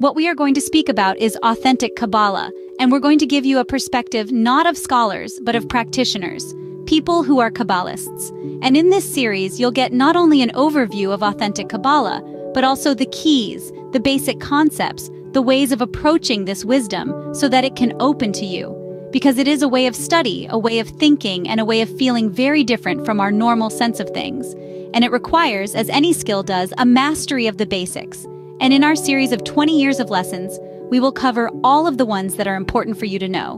What we are going to speak about is authentic Kabbalah, and we're going to give you a perspective not of scholars, but of practitioners, people who are Kabbalists. And in this series, you'll get not only an overview of authentic Kabbalah, but also the keys, the basic concepts, the ways of approaching this wisdom so that it can open to you. Because it is a way of study, a way of thinking, and a way of feeling very different from our normal sense of things. And it requires, as any skill does, a mastery of the basics. And in our series of 20 years of lessons, we will cover all of the ones that are important for you to know.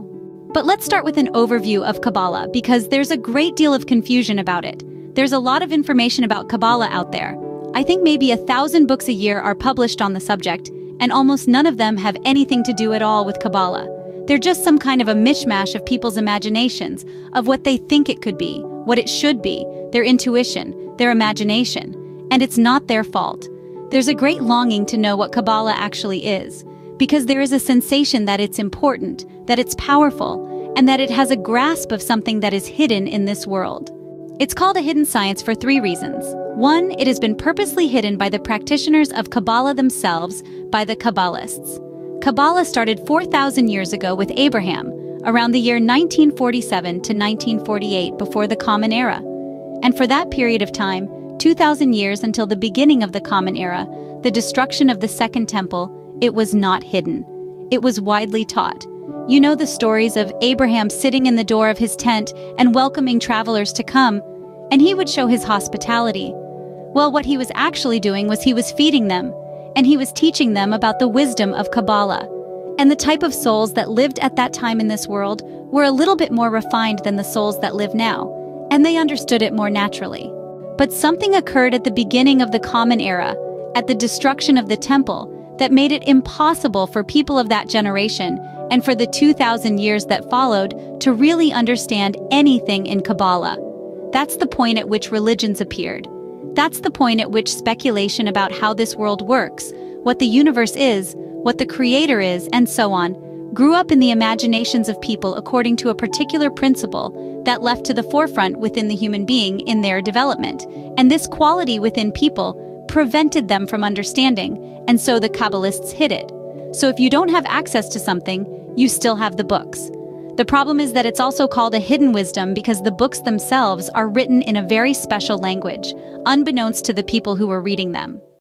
But let's start with an overview of Kabbalah, because there's a great deal of confusion about it. There's a lot of information about Kabbalah out there. I think maybe 1,000 books a year are published on the subject, and almost none of them have anything to do at all with Kabbalah. They're just some kind of a mishmash of people's imaginations, of what they think it could be, what it should be, their intuition, their imagination. And it's not their fault. There's a great longing to know what Kabbalah actually is, because there is a sensation that it's important, that it's powerful, and that it has a grasp of something that is hidden in this world. It's called a hidden science for 3 reasons. 1, it has been purposely hidden by the practitioners of Kabbalah themselves, by the Kabbalists. Kabbalah started 4,000 years ago with Abraham, around the year 1947 to 1948 before the Common Era. And for that period of time, 2,000 years until the beginning of the Common Era, the destruction of the Second Temple, it was not hidden. It was widely taught. You know the stories of Abraham sitting in the door of his tent and welcoming travelers to come, and he would show his hospitality. Well, what he was actually doing was he was feeding them, and he was teaching them about the wisdom of Kabbalah. And the type of souls that lived at that time in this world were a little bit more refined than the souls that live now, and they understood it more naturally. But something occurred at the beginning of the Common Era, at the destruction of the temple, that made it impossible for people of that generation, and for the 2,000 years that followed, to really understand anything in Kabbalah. That's the point at which religions appeared. That's the point at which speculation about how this world works, what the universe is, what the creator is, and so on, grew up in the imaginations of people according to a particular principle that left to the forefront within the human being in their development. And this quality within people prevented them from understanding, and so the Kabbalists hid it. So if you don't have access to something, you still have the books. The problem is that it's also called a hidden wisdom because the books themselves are written in a very special language, unbeknownst to the people who were reading them.